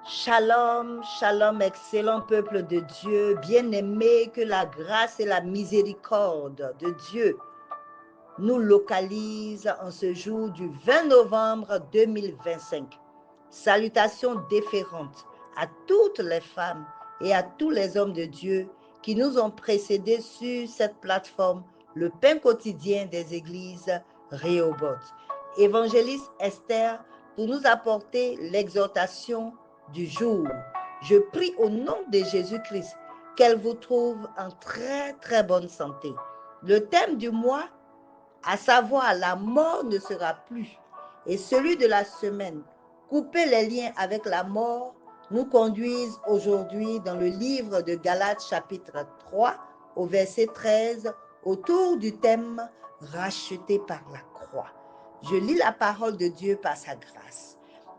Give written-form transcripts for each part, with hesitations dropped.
Shalom, shalom, excellent peuple de Dieu, bien-aimé, que la grâce et la miséricorde de Dieu nous localisent en ce jour du 20 novembre 2025. Salutations déférentes à toutes les femmes et à tous les hommes de Dieu qui nous ont précédés sur cette plateforme, le pain quotidien des églises Rehoboth. Évangéliste Esther, pour nous apporter l'exhortation du jour. Je prie au nom de Jésus-Christ qu'elle vous trouve en très bonne santé. Le thème du mois, à savoir la mort ne sera plus, et celui de la semaine, couper les liens avec la mort, nous conduisent aujourd'hui dans le livre de Galates chapitre 3 au verset 13 autour du thème racheté par la croix. Je lis la parole de Dieu par sa grâce.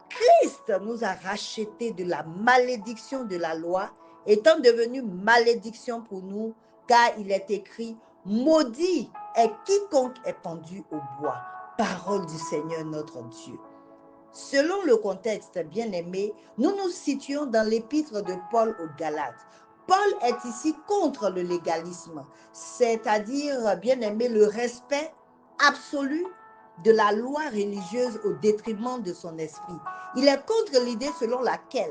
Christ nous a rachetés de la malédiction de la loi, étant devenu malédiction pour nous, car il est écrit « Maudit est quiconque est pendu au bois ». Parole du Seigneur notre Dieu. Selon le contexte, bien-aimé, nous nous situons dans l'épître de Paul aux Galates. Paul est ici contre le légalisme, c'est-à-dire, bien-aimé, le respect absolu de la loi religieuse au détriment de son esprit. Il est contre l'idée selon laquelle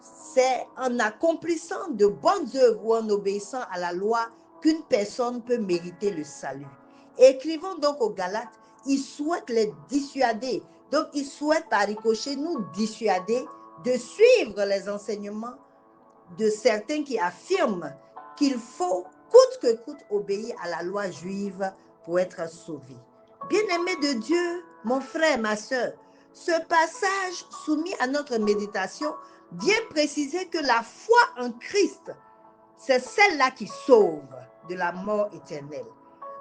c'est en accomplissant de bonnes œuvres ou en obéissant à la loi qu'une personne peut mériter le salut. Écrivons donc aux Galates, il souhaite les dissuader. Donc, il souhaite par ricochet nous dissuader de suivre les enseignements de certains qui affirment qu'il faut coûte que coûte obéir à la loi juive pour être sauvé. Bien-aimé de Dieu, mon frère, ma soeur, ce passage soumis à notre méditation vient préciser que la foi en Christ, c'est celle-là qui sauve de la mort éternelle.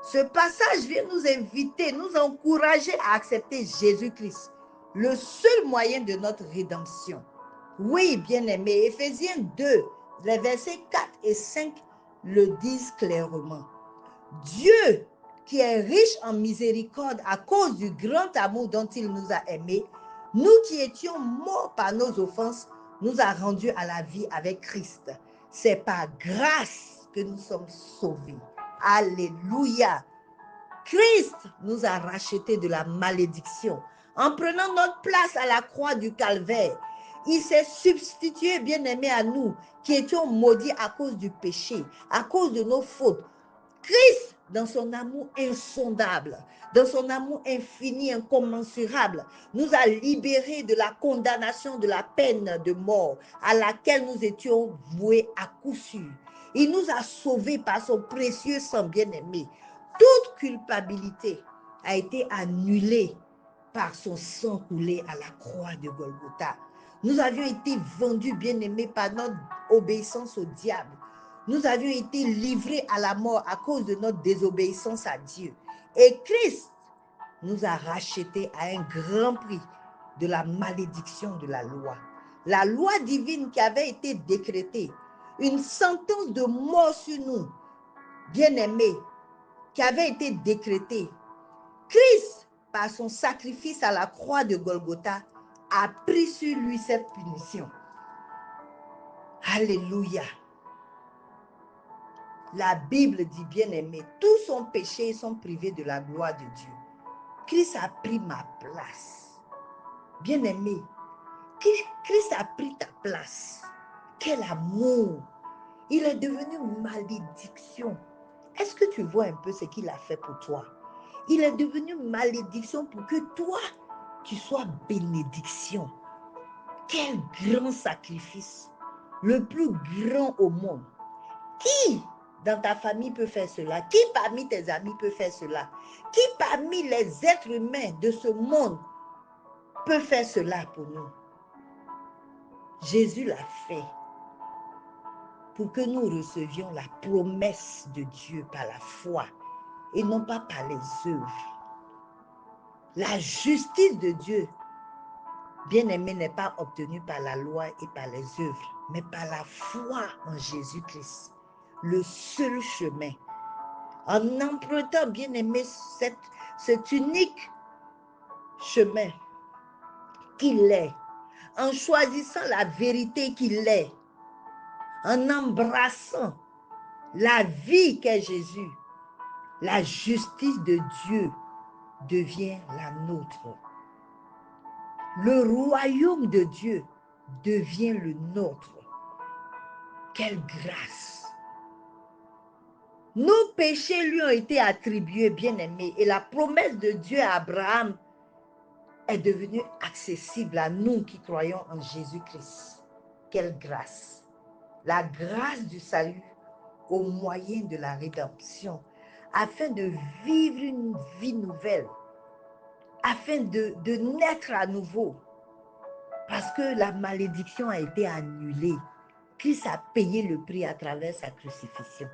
Ce passage vient nous inviter, nous encourager à accepter Jésus-Christ, le seul moyen de notre rédemption. Oui, bien-aimé, Éphésiens 2, les versets 4 et 5 le disent clairement. Dieu, qui est riche en miséricorde à cause du grand amour dont il nous a aimés, nous qui étions morts par nos offenses, nous a rendus à la vie avec Christ. C'est par grâce que nous sommes sauvés. Alléluia. Christ nous a rachetés de la malédiction. En prenant notre place à la croix du calvaire, il s'est substitué, bien-aimé, à nous, qui étions maudits à cause du péché, à cause de nos fautes. Christ, dans son amour insondable, dans son amour infini, incommensurable, nous a libérés de la condamnation de la peine de mort à laquelle nous étions voués à coup sûr. Il nous a sauvés par son précieux sang bien-aimé. Toute culpabilité a été annulée par son sang coulé à la croix de Golgotha. Nous avions été vendus, bien-aimés, par notre obéissance au diable. Nous avions été livrés à la mort à cause de notre désobéissance à Dieu. Et Christ nous a rachetés à un grand prix de la malédiction de la loi. La loi divine qui avait été décrétée, une sentence de mort sur nous, bien-aimés, qui avait été décrétée. Christ, par son sacrifice à la croix de Golgotha, a pris sur lui cette punition. Alléluia. La Bible dit, bien-aimé, tous sont péchés et sont privés de la gloire de Dieu. Christ a pris ma place. Bien-aimé, Christ a pris ta place. Quel amour! Il est devenu malédiction. Est-ce que tu vois un peu ce qu'il a fait pour toi? Il est devenu malédiction pour que toi, tu sois bénédiction. Quel grand sacrifice! Le plus grand au monde. Qui dans ta famille peut faire cela? Qui parmi tes amis peut faire cela? Qui parmi les êtres humains de ce monde peut faire cela pour nous? Jésus l'a fait pour que nous recevions la promesse de Dieu par la foi et non pas par les œuvres. La justice de Dieu, bien-aimé, n'est pas obtenue par la loi et par les œuvres, mais par la foi en Jésus-Christ, le seul chemin. En empruntant, bien-aimé, cet unique chemin qu'il est, en choisissant la vérité qu'il est, en embrassant la vie qu'est Jésus, la justice de Dieu devient la nôtre. Le royaume de Dieu devient le nôtre. Quelle grâce! Nos péchés lui ont été attribués, bien-aimés, et la promesse de Dieu à Abraham est devenue accessible à nous qui croyons en Jésus-Christ. Quelle grâce! La grâce du salut au moyen de la rédemption, afin de vivre une vie nouvelle, afin de naître à nouveau, parce que la malédiction a été annulée. Christ a payé le prix à travers sa crucifixion.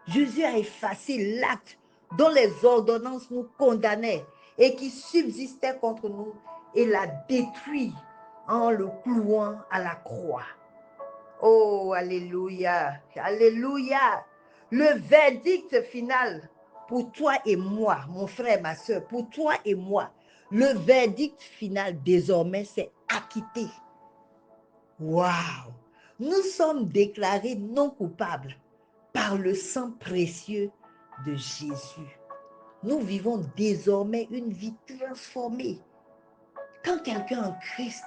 Jésus a effacé l'acte dont les ordonnances nous condamnaient et qui subsistait contre nous et l'a détruit en le clouant à la croix. Oh, alléluia, alléluia. Le verdict final pour toi et moi, mon frère, ma soeur, pour toi et moi, le verdict final désormais, c'est acquitté. Waouh! Nous sommes déclarés non coupables par le sang précieux de Jésus. Nous vivons désormais une vie transformée. Quand quelqu'un est en Christ,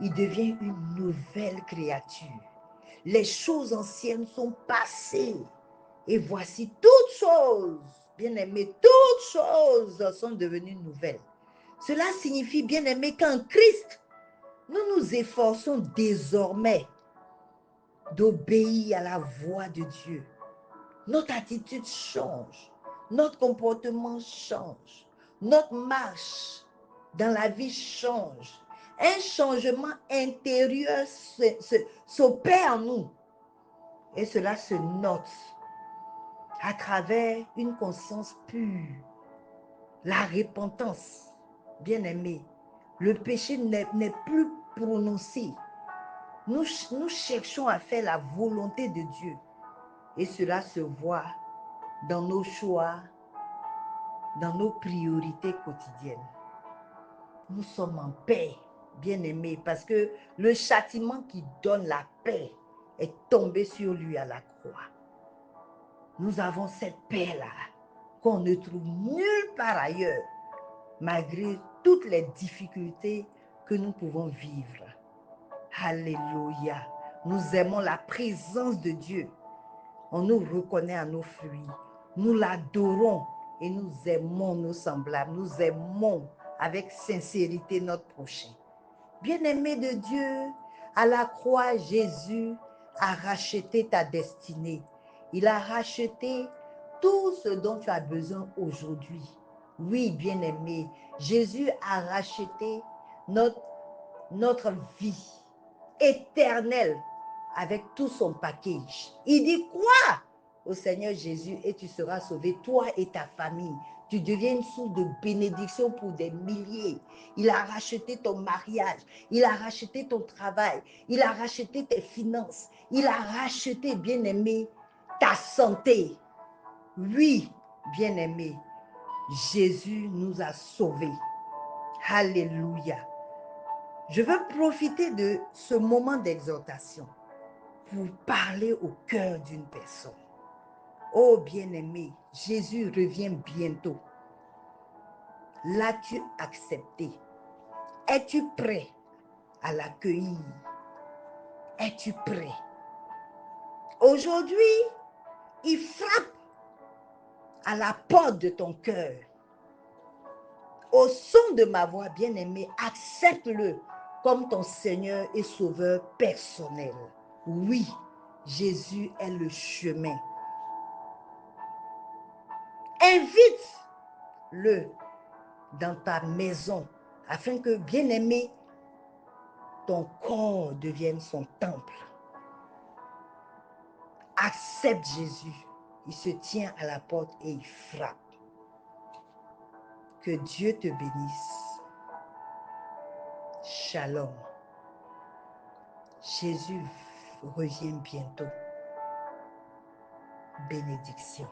il devient une nouvelle créature. Les choses anciennes sont passées. Et voici toutes choses, bien-aimés, toutes choses sont devenues nouvelles. Cela signifie, bien-aimés, qu'en Christ, nous nous efforçons désormais d'obéir à la voix de Dieu. Notre attitude change, notre comportement change, notre marche dans la vie change. Un changement intérieur s'opère en nous. Et cela se note à travers une conscience pure. La repentance, bien-aimé, le péché n'est plus prononcé. Nous cherchons à faire la volonté de Dieu. Et cela se voit dans nos choix, dans nos priorités quotidiennes. Nous sommes en paix, bien-aimés, parce que le châtiment qui donne la paix est tombé sur lui à la croix. Nous avons cette paix-là qu'on ne trouve nulle part ailleurs, malgré toutes les difficultés que nous pouvons vivre. Alléluia. Nous aimons la présence de Dieu. On nous reconnaît à nos fruits. Nous l'adorons et nous aimons nos semblables. Nous aimons avec sincérité notre prochain. Bien-aimé de Dieu, à la croix, Jésus a racheté ta destinée. Il a racheté tout ce dont tu as besoin aujourd'hui. Oui, bien-aimé, Jésus a racheté notre vie éternelle avec tout son package. Il dit quoi au Seigneur Jésus et tu seras sauvé, toi et ta famille. Tu deviens une source de bénédiction pour des milliers. Il a racheté ton mariage. Il a racheté ton travail. Il a racheté tes finances. Il a racheté, bien-aimé, ta santé. Oui, bien-aimé, Jésus nous a sauvés. Alléluia. Je veux profiter de ce moment d'exhortation pour parler au cœur d'une personne. Oh bien-aimé, Jésus revient bientôt. L'as-tu accepté? Es-tu prêt à l'accueillir? Es-tu prêt? Aujourd'hui, il frappe à la porte de ton cœur. Au son de ma voix, bien-aimé, accepte-le comme ton Seigneur et Sauveur personnel. Oui, Jésus est le chemin. Invite-le dans ta maison afin que, bien-aimé, ton corps devienne son temple. Accepte Jésus. Il se tient à la porte et il frappe. Que Dieu te bénisse. Shalom. Jésus revient bientôt. Bénédiction.